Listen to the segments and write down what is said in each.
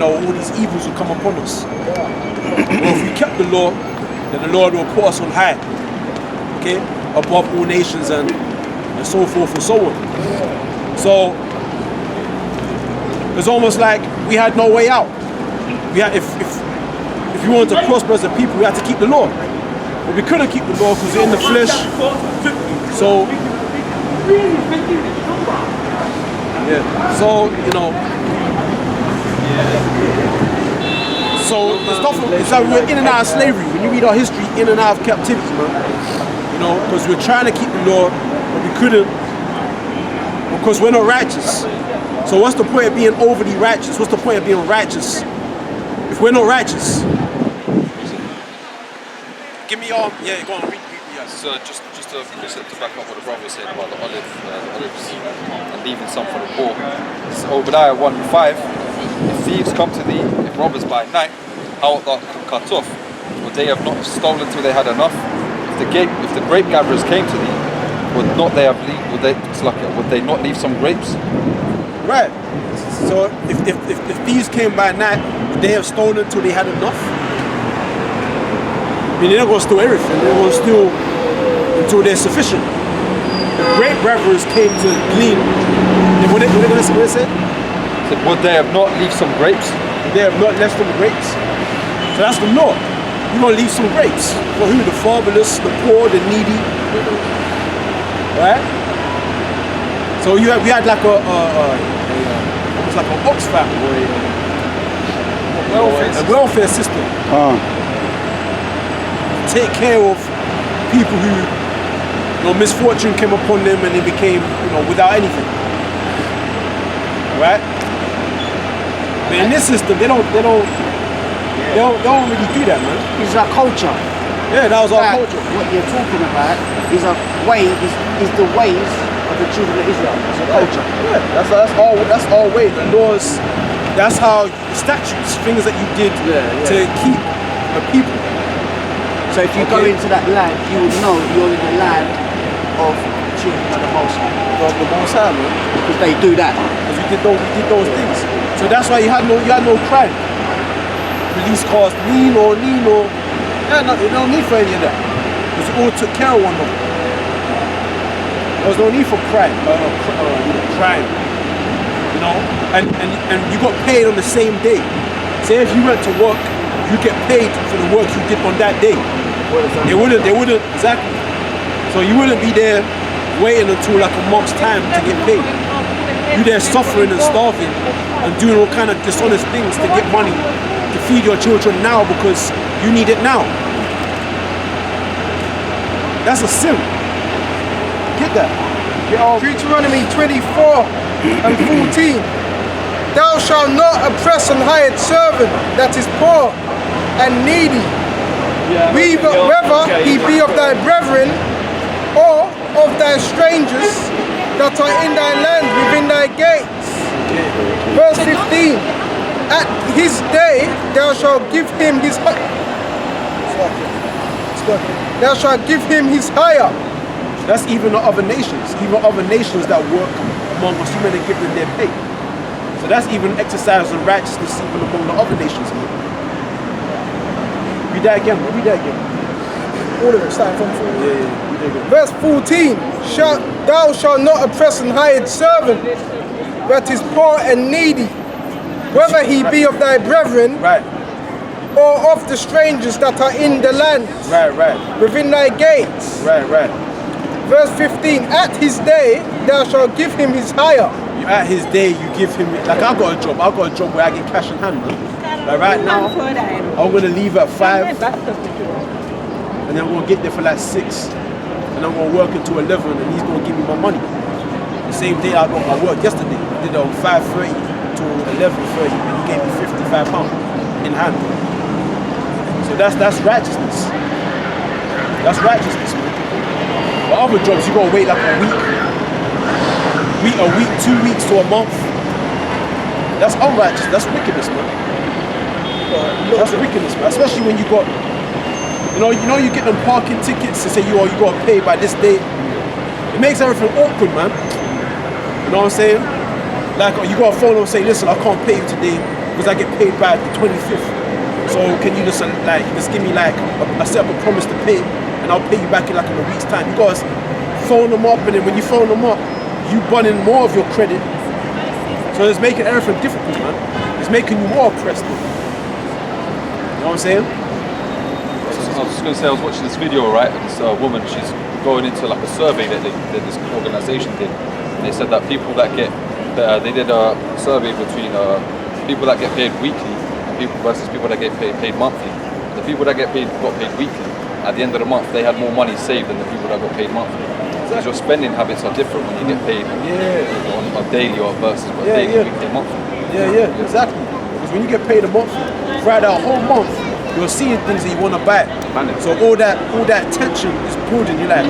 all these evils will come upon us. Well, if we kept the law, then the Lord will put us on high, okay, above all nations and so forth and so on. So it's almost like we had no way out. We had, if we wanted to prosper as a people, we had to keep the law. But we couldn't keep the law because we're in the flesh. So yeah. So So the stuff is that we were in and out of slavery. When you read our history, in and out of captivity, man. Because we were trying to keep the law, but we couldn't because we're not righteous. So what's the point of being overly righteous? What's the point of being righteous if we're not righteous? Give me your, go on, read. So just to back up what the brother was saying about the olives and leaving some for the poor. It's Obadiah 1:5. If thieves come to thee, if robbers by night, how art thou cut off? Would they have not stolen till they had enough? If the grape gatherers came to thee, would they not leave some grapes? Right. So if thieves came by night, would they have stolen till they had enough? I mean, they're not going to steal everything. They're going to steal until they're sufficient. If grape gatherers came to glean, then what are they going to say? What they said? Would they have not leave some grapes? Would they have not left some grapes? So that's the law. You're going to leave some grapes. For who? The fatherless, the poor, the needy. Right? So we had like almost like an Oxfam or a welfare system. Take care of people who, misfortune came upon them and they became, without anything. Right? But in this system, they don't really do that, man. It's our culture. Yeah, that was our culture. What you're talking about is a way, is the ways of the children of Israel. It's a culture. Yeah, that's our way. The laws, that's how statutes, things that you did to keep the people. So if you go into that land, you will know you're in the land of children of the Most High. Of the Most High, man. Because they do that. Because we did those things. So that's why you had no crime. Police cars, lean or yeah, no need for any of that. Because we all took care of one another. There was no need for crime. And you got paid on the same day. Say if you went to work, you get paid for the work you did on that day. They wouldn't exactly. So you wouldn't be there waiting until like a month's time to get paid. You there suffering and starving and doing all kind of dishonest things to get money to feed your children now because you need it now. That's a sin. Get that. Deuteronomy 24:14. Thou shalt not oppress an hired servant that is poor and needy, whether he be of thy brethren or of thy strangers that are in thy land within thy gates. Verse 15. At his day thou shalt give him his hire. Thou shalt give him his hire. That's even other nations. Even other nations that work among us, you may give them their pay. So that's even exercise of righteousness even among the other nations. Read that again. All of it, starting from 4. Verse 14. Thou shalt not oppress an hired servant that is poor and needy, whether he be of thy brethren or of the strangers that are in the land within thy gates. Verse 15. At his day thou shalt give him his hire. At his day you give him, like I've got a job where I get cash in hand, man. Like right now, I'm gonna leave at 5 and then I'm gonna get there for like 6 and I'm gonna work until 11 and he's gonna give me my money. The same day I got my work yesterday. I did it on 5:30 to 11:30 and he gave me £55 in hand. So that's righteousness. That's righteousness, man. For other jobs you gotta wait like a week, 2 weeks to a month. That's unrighteous. That's wickedness, man. That's wickedness, man. Especially when you got, you get them parking tickets to say you got to pay by this date. It makes everything awkward, man. You know what I'm saying? Like you got a phone and say, listen, I can't pay you today because I get paid by the 25th. So can you just give me like a set up a promise to pay, and I'll pay you back in like in a week's time. Because phone them up, and then when you phone them up, you burn in more of your credit. So it's making everything difficult, man. It's making you more oppressed. You know what I'm saying? I was just going to say, I was watching this video, right? This woman, she's going into like a survey that this organisation did. And they said that people that get, they did a survey between people that get paid weekly and people versus people that get paid monthly. The people that got paid weekly, at the end of the month, they had more money saved than the people that got paid monthly. Because your spending habits are different when you get paid on a daily or versus daily, weekly, monthly. Yeah, exactly. Because when you get paid a month, throughout that whole month, you're seeing things that you want to buy. So all that tension is building. You're like,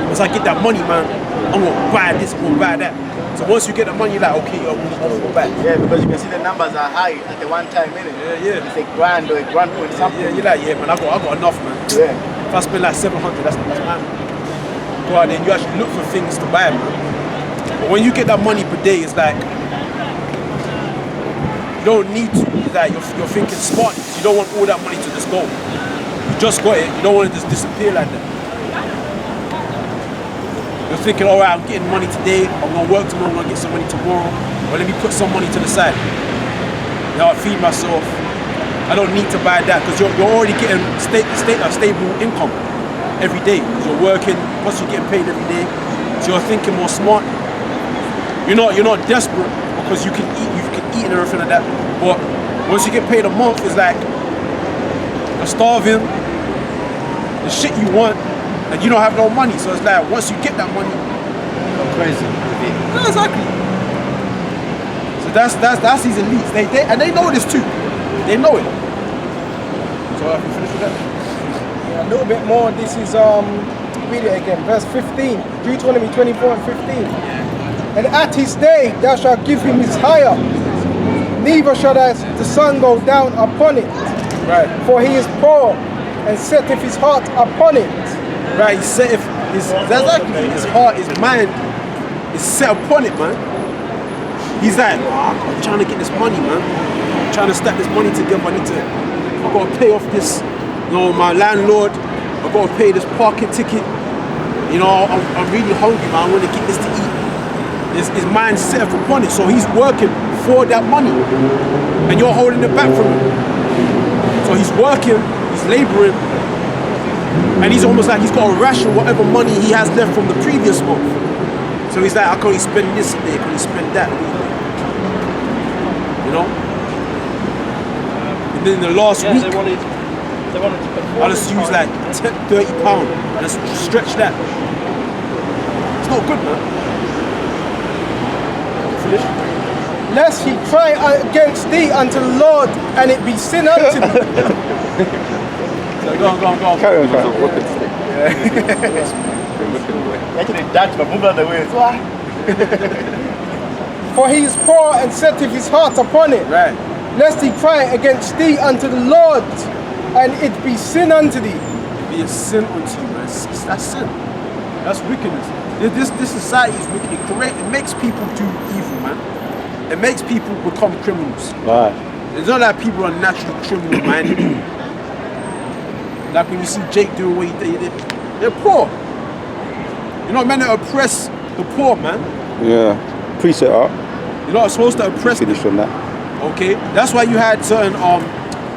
once I get that money, man, I'm gonna buy this, I'm gonna buy that. So once you get the money, you're like, okay, I'm gonna go back. Yeah, because you can see the numbers are high at the one time, innit? Yeah. It's a grand or a grand point something. Yeah, you're like, yeah, man, I got enough, man. Yeah. If I spend like 700, that's man. Go out there and you actually look for things to buy, man. But when you get that money per day, it's like, you don't need to. It's like you're thinking smart. You don't want all that money to just go. You just got it. You don't want it to just disappear like that. You're thinking, all right, I'm getting money today. I'm gonna work tomorrow. I'm gonna get some money tomorrow. But let me put some money to the side. Now I feed myself. I don't need to buy that because you're already getting stable income every day. Because you're working, plus you're getting paid every day. So you're thinking more smart. You're not desperate because you can eat and everything like that. But once you get paid a month, it's like you're starving, the shit you want, and you don't have no money. So it's like once you get that money, You're crazy. yeah, exactly. So that's these elites. They know this too. They know it. So I can finish with that. Yeah, a little bit more. This is read it again. Verse 15. Deuteronomy 24 and 15. And at his day thou shalt give him his hire, neither shall the sun go down upon it. Right. For he is poor, and setteth his heart upon it. Right, he set his heart, his mind is set upon it, man. He's like, I'm trying to get this money, man. I'm trying to stack this money together. I've got to pay off this, my landlord. I've got to pay this parking ticket. I'm really hungry, man. I want to get this to eat. His mind's set up upon it, so he's working for that money, and you're holding it back from him. So he's working, he's laboring, and he's almost like he's got to ration whatever money he has left from the previous month. So he's like, I can't spend this today, I can't spend that. And then the last week, they wanted to put I'll just use like £30 and just stretch that. It's not good, man. Lest he cry against thee unto the Lord, and it be sin unto thee. So go on. Carry on. Actually, that's but move out of the way. Why? For he is poor and setteth his heart upon it. Right. Lest he cry against thee unto the Lord, and it be sin unto thee. Be a sin unto you, man. That's sin. That's wickedness. This society is wicked. It makes people do evil, man. It makes people become criminals. Right. It's not like people are naturally criminal minded. Like when you see Jake doing what he did, they're poor. You're not meant to oppress the poor, man. Yeah. Preset up. You're not supposed to oppress them. Finish on that. Okay? That's why you had certain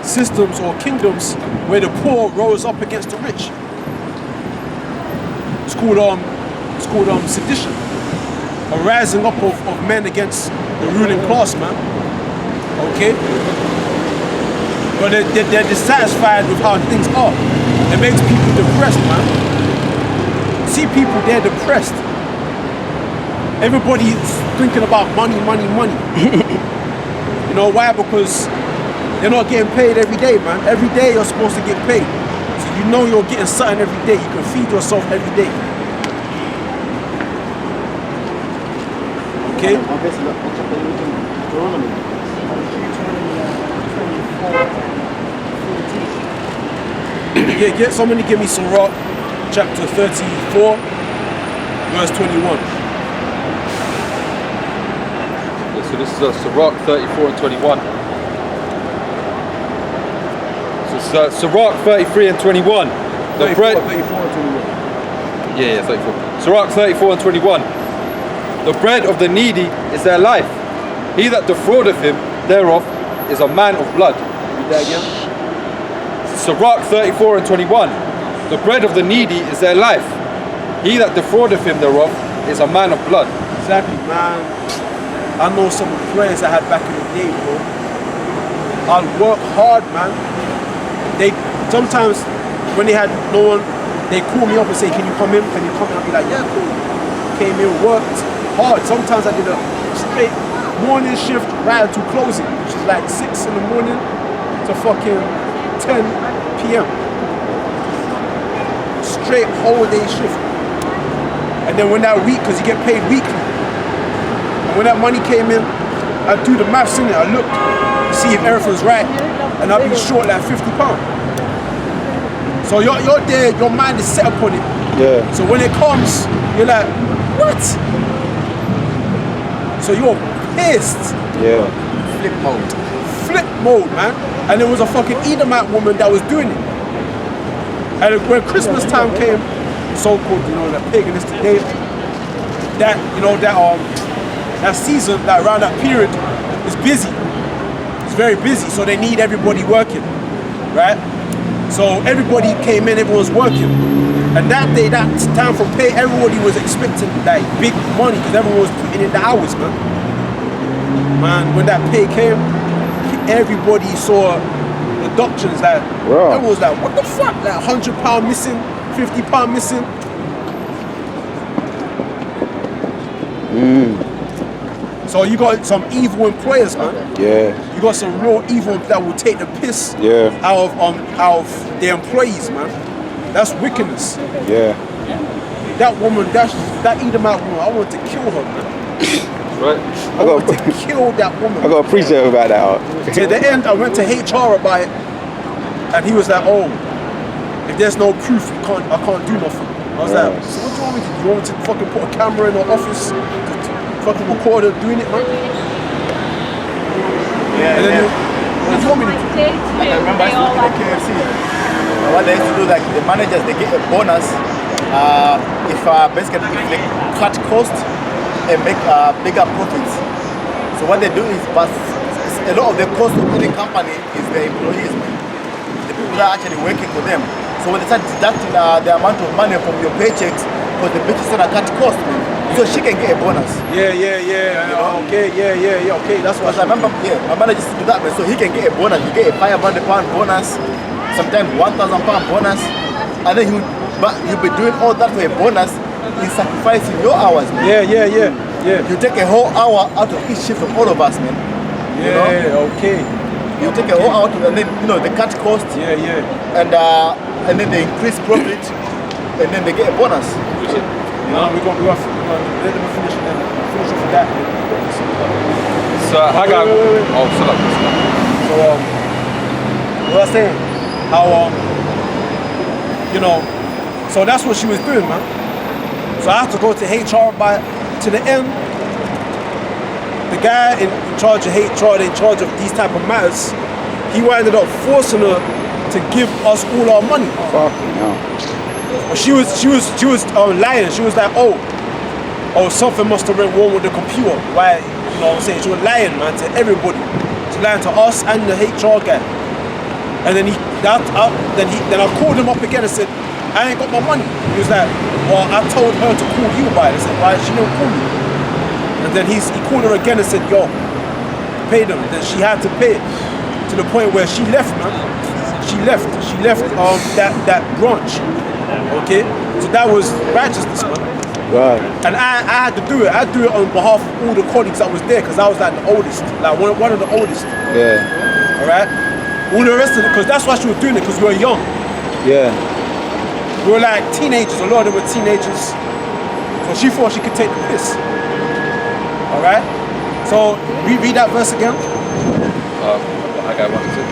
systems or kingdoms where the poor rose up against the rich. It's called sedition. A rising up of men against the ruling class, man. Okay? But they're dissatisfied with how things are. It makes people depressed, man. See people, they're depressed. Everybody's thinking about money. You know why? Because they're not getting paid every day, man. Every day you're supposed to get paid. So you know you're getting something every day. You can feed yourself every day. Okay? Get somebody give me Sirach chapter 34 verse 21. So So this is a Sirach 34 and 21. So it's Sirach 33 and 21. The 34, bread. 34 and 21. Yeah, 34. Sirach 34 and 21. The bread of the needy is their life. He that defraudeth him thereof is a man of blood. Read that again. Sirach 34 and 21. The bread of the needy is their life. He that defraudeth him thereof is a man of blood. Exactly, man. I know some of the prayers I had back in the day, bro. I'll work hard, man. They sometimes when they had no one, they call me up and say, "Can you come in? Can you come in?" I'll be like, "Yeah, cool." Came in, worked hard. Sometimes I did a straight morning shift right to closing, which is like 6 in the morning to fucking 10 p.m. Straight whole day shift. And then when that week, because you get paid weekly, and when that money came in, I do the maths in it. I look to see if everything's right, and I'll be short like £50. So you're there, your mind is set upon it. Yeah. So when it comes, you're like, what? So you're pissed. Yeah. Flip mode, man. And there was a fucking Edomite woman that was doing it. And when Christmas time came, so-called, that paganistic day, that, that season, that around that period is busy. It's very busy, so they need everybody working, right? So everybody came in, everyone was working. And that day, that time for pay, everybody was expecting like big money because everyone was putting in the hours, man. Man, when that pay came, everybody saw the doctrines like, everyone was like, what the fuck? Like £100 missing, £50 missing. So you got some evil employers, man. Yeah. You got some real evil that will take the piss out of their employees, man. That's wickedness. Yeah. That woman, that Edomite woman, I want to kill her, man. Right. I want to kill that woman. I got to appreciate about that. To the end, I went to HR about it, and he was like, "Oh, if there's no proof, I can't do nothing." I was like, "So what do you want me to do? You want me to fucking put a camera in her office, to fucking record her doing it, man?" Yeah, and then what do you want me to do? I remember I used to work at KFC. What they used to do, like the managers, they get a bonus if they cut costs and make bigger profits. So what they do is, but a lot of the cost of any company is the employees, man. The people that are actually working for them. So when they start deducting the amount of money from your paychecks, because the bitch is gonna cut cost, man. So she can get a bonus. Yeah. Okay, yeah. Okay, that's what I remember. Yeah, my manager used to do that, man. So he can get a bonus. He get a £500 bonus, sometimes £1,000 bonus, and then he'll be doing all that for a bonus. In sacrificing your hours, man. Yeah. You take a whole hour out of each shift from all of us, man. Okay. You take a whole hour to, and then they cut costs. Yeah. And then they increase profit, and then they get a bonus. We're gonna let them finish with that. So I got. Wait. Oh, shut up. So what I was saying, how so that's what she was doing, man. So I had to go to HR, but to the end, the guy in charge of HR, in charge of these type of matters, he ended up forcing her to give us all our money. Fucking hell. But she was lying. She was like, oh, something must have went wrong with the computer. Why? You know what I'm saying? She was lying, man, to everybody. She lying to us and the HR guy. And then I called him up again and said, I ain't got my money. He was like, well, I told her to call you by it. I said, why she didn't call me? And then he called her again and said, yo, pay them. Then she had to pay to the point where she left, man. She left that branch. Okay? So that was righteousness, man. Right. And I had to do it. I do it on behalf of all the colleagues that was there because I was like the oldest, like one of the oldest. Yeah. All right? All the rest of it, because that's why she was doing it, because we were young. Yeah. We were like teenagers, a lot of them were teenagers. So she thought she could take the piss. Alright? So, read that verse again. I got 1 6.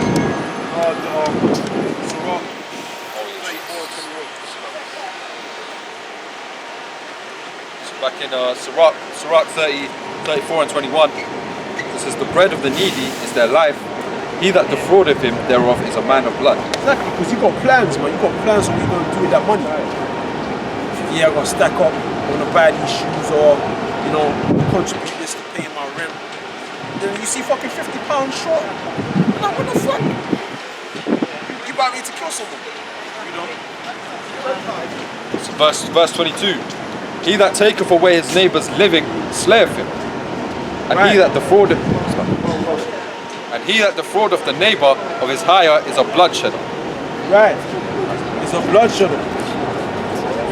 So back in Sirach 34 and 21. It says, the bread of the needy is their life. He that defraudeth him thereof is a man of blood. Exactly, because you got plans, man. You got plans on what you're going to do with that money. Yeah, I'm going to stack up, I'm going to buy these shoes, or, you know, contribute this to pay my rent. Then you see fucking £50 short. I'm like, what the fuck? You about me to kill someone, you know? So verse 22. He that taketh away his neighbour's living slayeth him. And he that defraudeth the neighbour of his hire is a bloodshedder. Right. It's a bloodshed.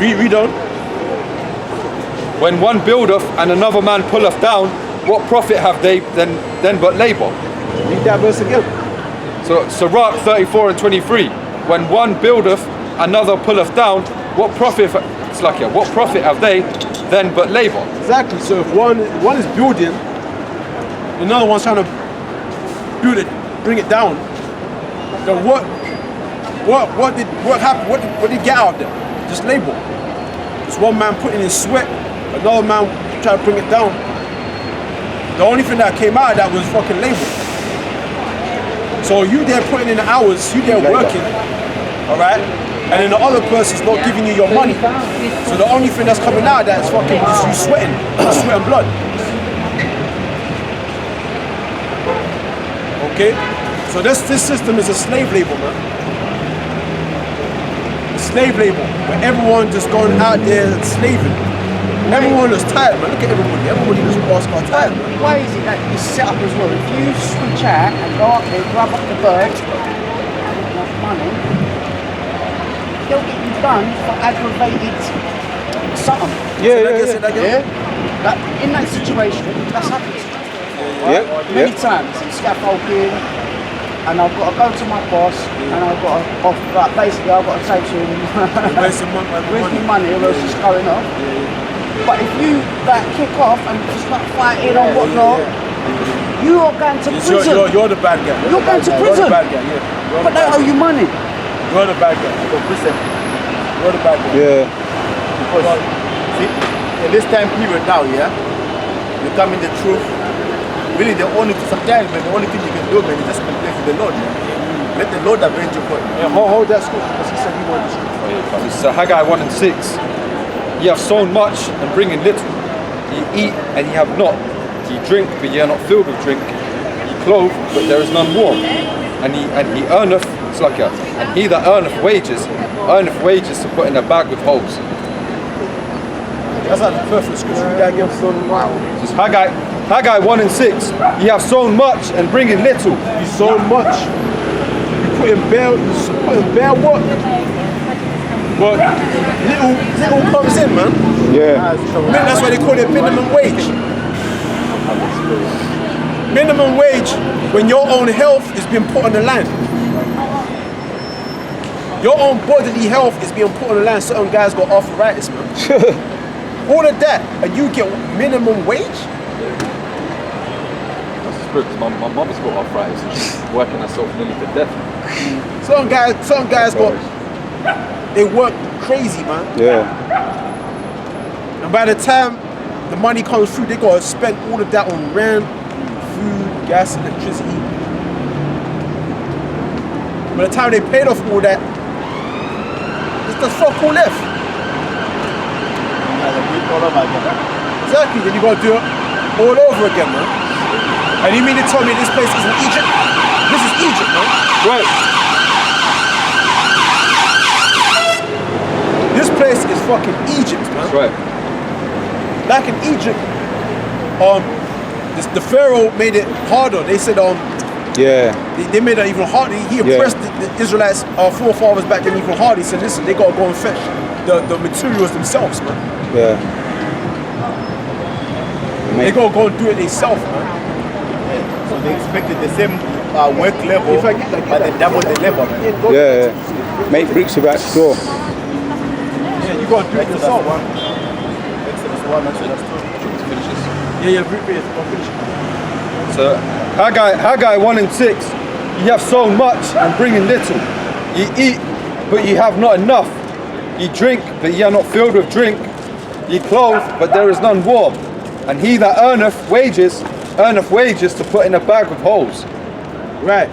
Read on. When one buildeth and another man pulleth down, what profit have they then but labour? Read that verse again. So Sirach 34 and 23. When one buildeth, another pulleth down, what profit have they then but labour? Exactly. So if one is building, another one's trying to build it, bring it down, then what happened? What did he get out of there? Just labor. It's one man putting in sweat, another man trying to bring it down. The only thing that came out of that was fucking labor. So you there putting in the hours, you there working, alright? And then the other person's not giving you your money. So the only thing that's coming out of that is fucking just you sweating, sweat and blood. Okay? So this system is a slave labor, man. A slave labor, where everyone just going out there and slaving. Everyone is tired, man. Look at everybody. Everybody just got tired, man. Why is it that it's set up as well? If you switch out and go up there, grab up the bird, enough money, they'll get you done for aggravated something. Yeah. Like, in that situation, that's happened. Many times in scaffolding, and I've got to go to my boss, and I've got to basically I've got to say to him, Where's the money, or else it's going off. But if you like kick off and just start fighting or whatnot, you are going to prison. You're the bad guy. You're going to prison. You're the bad guy, yeah. But they owe you money. You're the bad guy. You're prison. You're the bad guy. Yeah. Because, see, in this time period now, yeah, you come in the truth. Really, the only sometimes, man, the only thing you can do, man, is just complain to the Lord. Man. Let the Lord avenge you for it. Yeah, hold that scripture because he said he wanted to. So Haggai 1 and 6. Ye have sown much and bring in little. Ye eat and ye have not. Ye drink, but ye are not filled with drink. Ye clothe, but there is none warm. And he earneth, it's like a, and he that earneth wages to put in a bag with holes. That's like the perfect scripture. That gives them wow. It's Haggai 1 and 6. Ye have sown much and bring in little. You sow much. You put in bare work. But little comes in, man. Yeah. That's why they call it minimum wage. Minimum wage when your own health is being put on the line. Your own bodily health is being put on the line. Certain guys got arthritis, man. All of that, and you get minimum wage? That's because my mother's got arthritis and she's working herself nearly to death. Some guys they work crazy, man. Yeah. And by the time the money comes through, they gotta spend all of that on rent, food, gas, electricity. By the time they paid off all that, it's the fuck all left. Exactly, then you gotta do it all over again, man. And you mean to tell me this place isn't Egypt? This is Egypt, man. Right. This place is fucking Egypt, man. That's right. Back in Egypt, the Pharaoh made it harder. They said, they made it even harder. He oppressed the Israelites, our forefathers back then even harder. He said, listen, they gotta go and fetch the materials themselves, man. Yeah. They gotta go and do it themselves, man. So they expected the same work level, but they doubled the labor. Yeah. Make bricks about straw. Yeah, you gotta do it yourself, man. Exodus 1, Exodus 2. Finishes. Yeah, finish it. So Haggai 1 and 6. Ye have sown much and bring in little. Ye eat, but ye have not enough. Ye drink, but ye are not filled with drink. Ye clothe, but there is none warm. And he that earneth wages earn enough wages to put in a bag with holes. Right.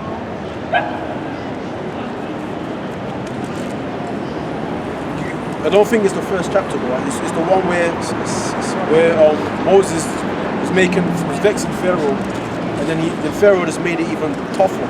I don't think it's the first chapter, bro. It's the one where Moses was vexing Pharaoh, and then the Pharaoh just made it even tougher.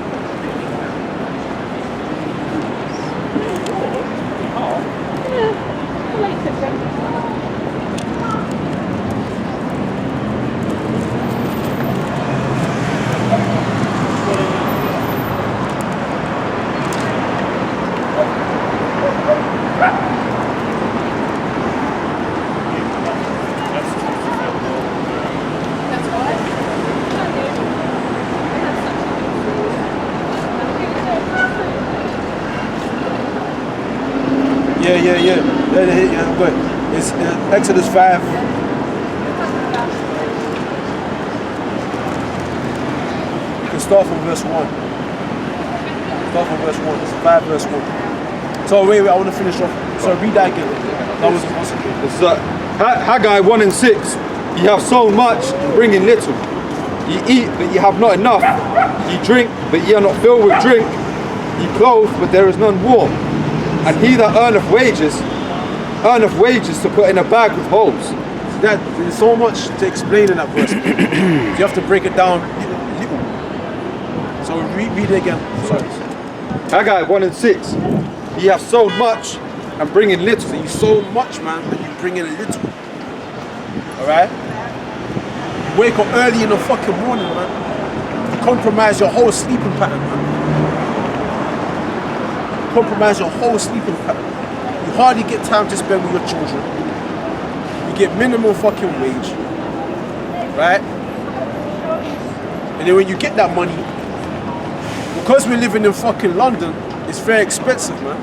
Yeah, but it's Exodus 5. You can start from verse 1. Start from verse 1. It's 5 verse 1. So wait, I want to finish off. So read that again. That was impossible. It's Haggai 1 and 6. You have so much, bring in little. You eat, but you have not enough. You drink, but ye are not filled with drink. You clothe, but there is none warm. And he that earneth wages to put in a bag with holes. There's so much to explain in that verse. So you have to break it down little. So read it again. Sorry. Haggai 1 and 6. Ye have sown much and bring in little. So you sow much, man, and you bring in little. Alright? You wake up early in the fucking morning, man. You compromise your whole sleeping pattern, man. Compromise your whole sleeping pattern. You hardly get time to spend with your children. You get minimum fucking wage, right? And then when you get that money, because we're living in fucking London, it's very expensive, man.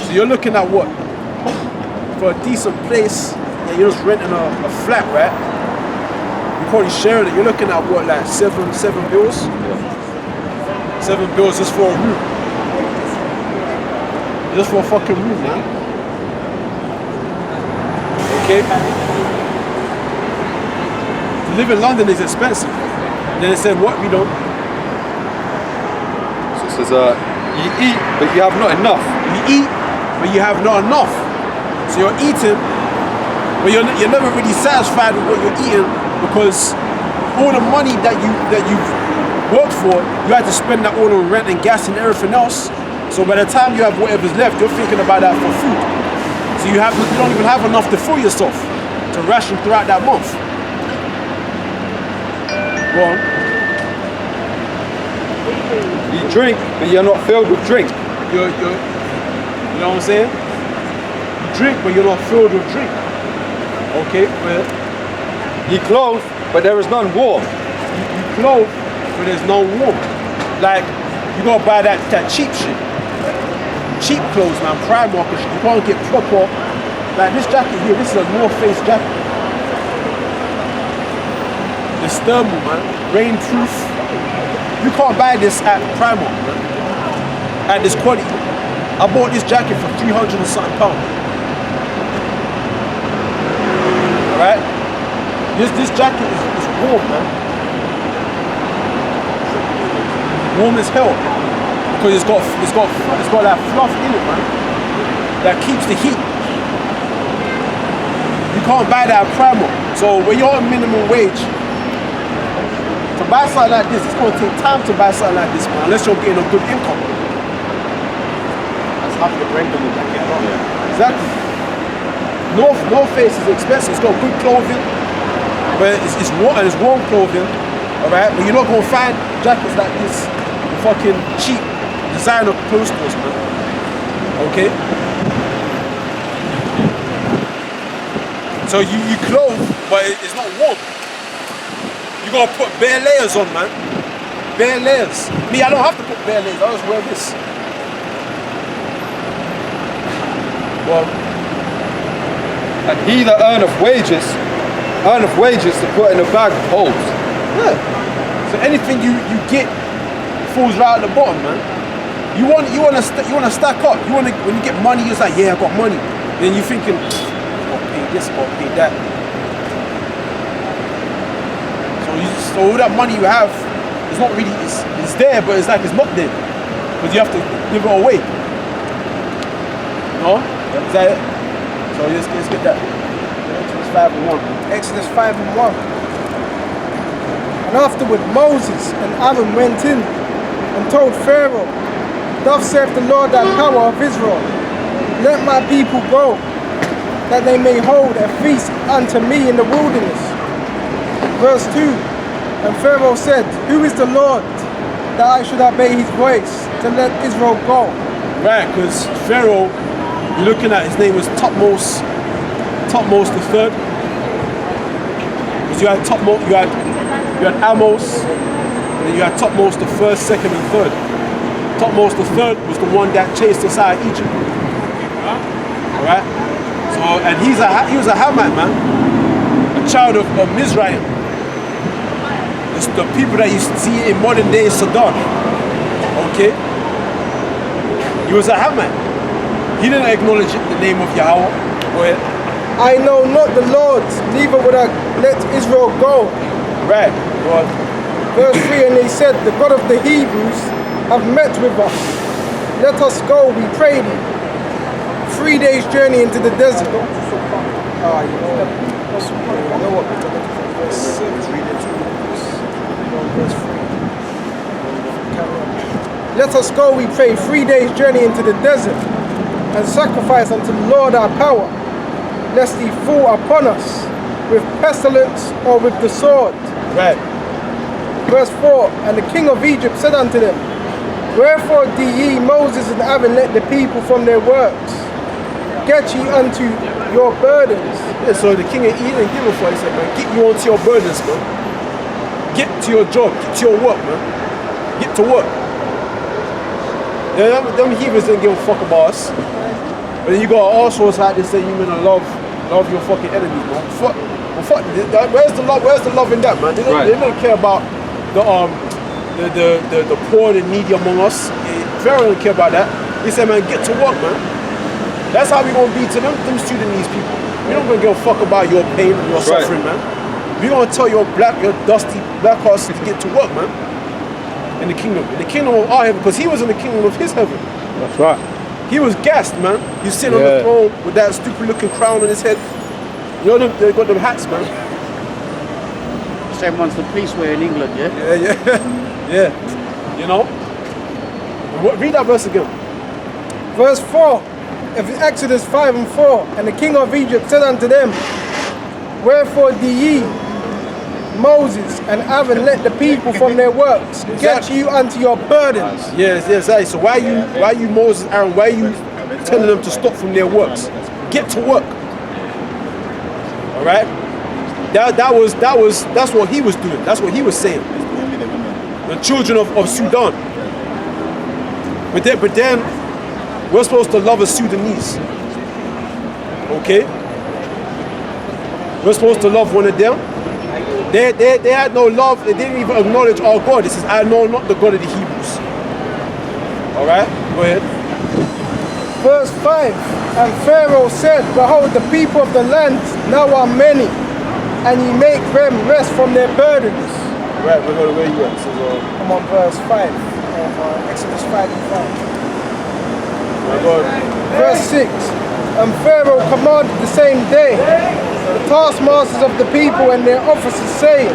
So you're looking at what? For a decent place, yeah, you're just renting a flat, right? You're probably sharing it. You're looking at what, like seven bills? Yeah. 7 bills just for a room. Just for a fucking room, man. Okay? To live in London is expensive. And then it said, what we don't? So it says, you eat, but you have not enough. You eat, but you have not enough. So you're eating, but you're never really satisfied with what you're eating, because all the money that you've worked for, you had to spend that all on rent and gas and everything else. So by the time you have whatever's left, you're thinking about that for food. So you don't even have enough to fill yourself to ration throughout that month. Go on. You drink, but you're not filled with drink. You know what I'm saying? You drink, but you're not filled with drink. Okay, well. You clothe, but there is none warm. You clothe, but there's no warm. Like, you gotta buy that cheap shit. Cheap clothes, man, Primark and shit. You can't get proper. Like this jacket here, this is a North Face jacket. It's thermal, man, rainproof. You can't buy this at Primark, man. At this quality. I bought this jacket for 300 and something pounds. Alright? This jacket is warm, man. Warm as hell. Because it's got that fluff in it, man. That keeps the heat. You can't buy that at Primark. So when you're on minimum wage, to buy something like this, it's gonna take time to buy something like this, man, unless you're getting a good income. That's half the brand on the jacket. Yeah. Exactly. North Face is expensive. It's got good clothing, but it's warm clothing, alright? But you're not gonna find jackets like this fucking cheap designer clothes stores, man. Okay? So you clothe, but it's not warm. You gotta put bare layers on, man. Bare layers. Me, I don't have to put bare layers. I just wear this. Well, And he that earneth wages to put in a bag of holes. yeah. So anything you get falls right at the bottom, man. You wanna stack up. When you get money, you're like, yeah, I got money. Then you're thinking, I gotta pay this, I gotta pay that. So you So all that money you have, it's not really, it's there, but it's like it's not there. Because you have to give it away. No? Is that it? So let's get that. Exodus 5 and 1. Exodus 5 and 1. And afterward Moses and Aaron went in and told Pharaoh, Thus saith the Lord thy power of Israel, let my people go, that they may hold a feast unto me in the wilderness. Verse 2. And Pharaoh said, Who is the Lord, that I should obey his voice to let Israel go? Right, because Pharaoh, you're looking at, his name was Topmost the third. Because you had Topmost, you had Amos, and then you had Topmost the first, second, and third. Topmost the third was the one that chased us out of Egypt. Alright? So, and he was a Hamite man, a child of Mizraim. It's the people that you see in modern day Sudan. Okay? He was a Hamite. He didn't acknowledge the name of Yahweh. Go ahead. I know not the Lord, neither would I let Israel go. Right. Go on. Verse 3, and they said, The God of the Hebrews have met with us. Let us go, we pray thee. 3 days journey into the desert. You know what? Verse 6. Read it to Verse 3. Let us go, we pray, 3 days journey into the desert, and sacrifice unto the Lord our power, lest he fall upon us with pestilence or with the sword. Right. Verse 4, and the king of Egypt said unto them, Wherefore do ye, Moses and Aaron, let the people from their works? Get ye unto your burdens. Yeah, so the king of Egypt didn't give a fuck. He said, man, get you onto your burdens, man. Get to your job, get to your work, man. Get to work. Yeah, them heathens didn't give a fuck about us. But then you got assholes out there saying you're gonna love your fucking enemies, man. Fuck, where's the love in that, man? They don't care about the poor, the needy among us. Pharaoh don't care about that. He said, man, get to work, man. That's how we gonna be to them Sudanese people. We don't gonna give a fuck about your pain and your suffering, man. We gonna tell your dusty black horse to get to work, man. In the kingdom of our heaven, because he was in the kingdom of his heaven. That's right. He was gassed, man. He's sitting on the throne with that stupid looking crown on his head. You know, they got them hats, man. Same ones the police wear in England, yeah? Yeah. You know? Read that verse again. Verse 4 of Exodus 5 and 4, and the king of Egypt said unto them, Wherefore do ye, Moses and Aaron, let the people from their works? Get you unto your burdens. Yes. So why you Moses, Aaron? Why are you telling them to stop from their works? Get to work. All right. That's what he was doing. That's what he was saying. The children of Sudan. But then we're supposed to love a Sudanese. Okay. We're supposed to love one of them. They had no love. They didn't even acknowledge our God. It says, I know not the God of the Hebrews. All right, go ahead. Verse 5, and Pharaoh said, Behold, the people of the land now are many, and ye make them rest from their burdens. Right, we're going to where you at. So, I'm on verse 5 of Exodus 5 and 5. Verse 6, and Pharaoh commanded the same day the taskmasters of the people and their officers, saying,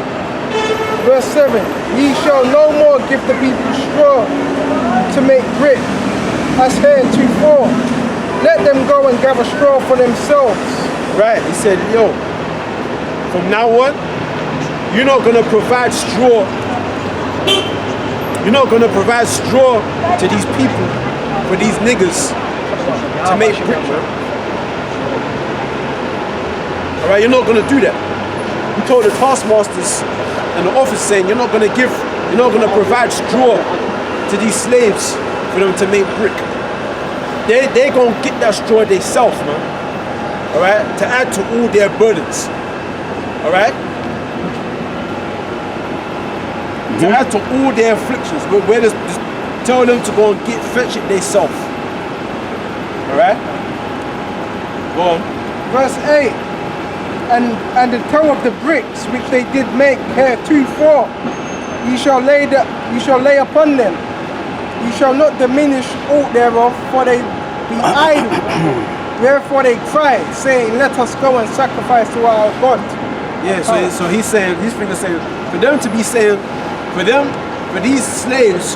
verse 7, Ye shall no more give the people straw to make brick, as heretofore. Let them go and gather straw for themselves. Right, he said, yo, from now on, you're not going to provide straw. You're not going to provide straw to these people, for these niggas, to make brick, man. Alright, you're not going to do that. He told the taskmasters and the officers saying, you're not going to provide straw to these slaves for them to make brick. They're going to get that straw themselves, man. Alright, to add to all their burdens. Alright? To add to all their afflictions. We're just tell them to go and fetch it themselves. Alright? Go on. Verse 8, and the toe of the bricks which they did make heretofore, ye shall lay upon them. Ye shall not diminish aught thereof, for they be idle. Wherefore they cry, saying, let us go and sacrifice to our God. Yeah, so he's saying, these fingers saying, for them to be saying, for these slaves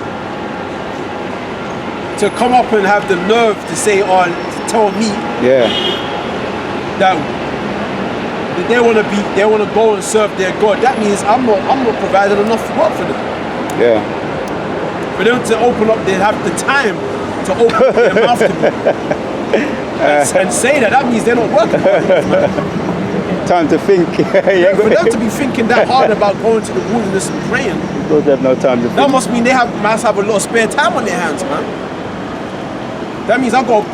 to come up and have the nerve to say, or to tell me that they want to go and serve their God. That means I'm not providing enough work for them. Yeah. For them to open up, they have the time to open up their mouth to me and say that. That means they're not working hard enough, man. Time to think. For them to be thinking that hard about going to the wilderness and praying, don't have no time to think. That must mean they must have a lot of spare time on their hands, man. That means I got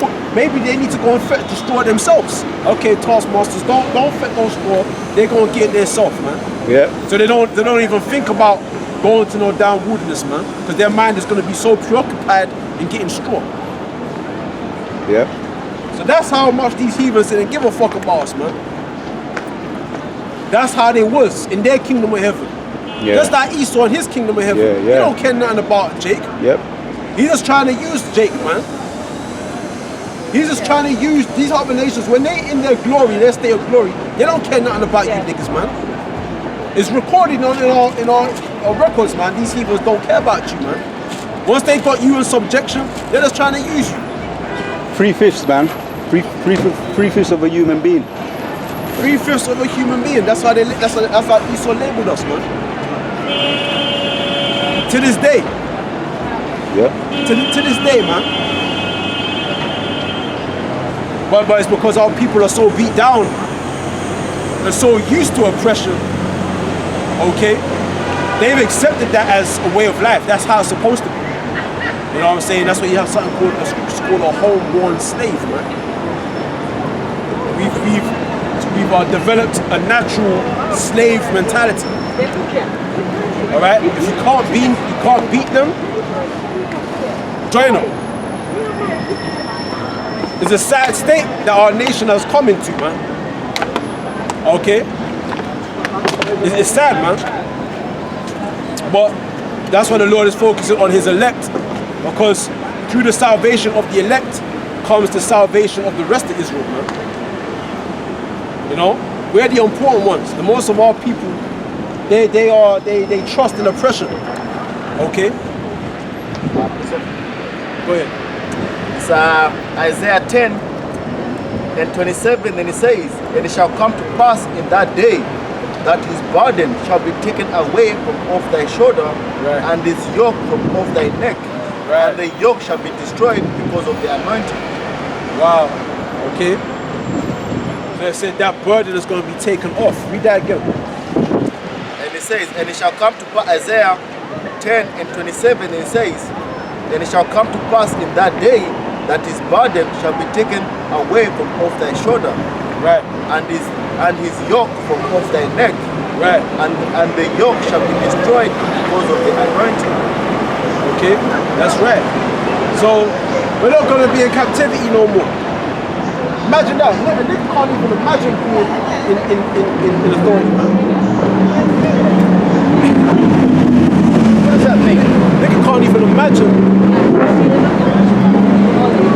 put. Maybe they need to go and destroy themselves. Okay, taskmasters, don't fetch no straw. They're gonna get themselves, man. Yeah. So they don't even think about going to no down wilderness, man, because their mind is gonna be so preoccupied in getting straw. Yeah. So that's how much these heathens didn't give a fuck about us, man. That's how they was in their kingdom of heaven. Yeah. Just like Esau in his kingdom of heaven. Yeah. He don't care nothing about Jake. Yep. He's just trying to use Jake, man. He's just trying to use these other nations. When they in their glory, their state of glory, they don't care nothing about you niggas, man. It's recorded in our records, man. These heathens don't care about you, man. Once they got you in subjection, they're just trying to use you. 3/5, man. 3/5 of a human being. 3/5 of a human being. That's how Esau labeled us, man. To this day. Yeah. To this day, man. But it's because our people are so beat down and so used to oppression. Okay? They've accepted that as a way of life. That's how it's supposed to be. You know what I'm saying? That's why you have something called a homeborn slave, man. We've developed a natural slave mentality. All right? If you can't beat them, join them. It's a sad state that our nation has come into, man. Okay? It's sad, man. But that's why the Lord is focusing on his elect, because through the salvation of the elect comes the salvation of the rest of Israel, man. You know? We're the important ones. The most of our people, they trust in oppression. Okay? Go ahead. It's Isaiah 10 and 27, and it says, and it shall come to pass in that day that his burden shall be taken away from off thy shoulder, and his yoke from off thy neck, and the yoke shall be destroyed because of the anointing. Wow. Okay. So it said that burden is going to be taken off. Read that again. And it says, and it shall come to pass, Isaiah 10 and 27, and it says, and it shall come to pass in that day that his burden shall be taken away from off thy shoulder, and his yoke from off thy neck, and the yoke shall be destroyed because of the anointing. Okay, that's right. So we're not going to be in captivity no more. Imagine that. They can't even imagine being in authority, man. What does that mean? They can't even imagine.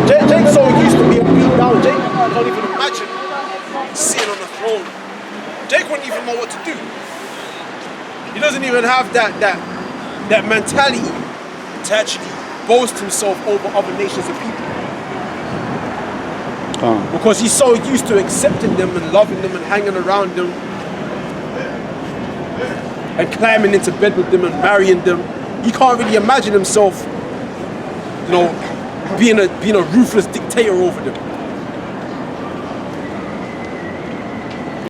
Jake's so used to being beat down. Jake can't even imagine sitting on the throne. Jake wouldn't even know what to do. He doesn't even have that mentality to actually boast himself over other nations of people. Because he's so used to accepting them and loving them and hanging around them and climbing into bed with them and marrying them. He can't really imagine himself, you know, being a ruthless dictator over them.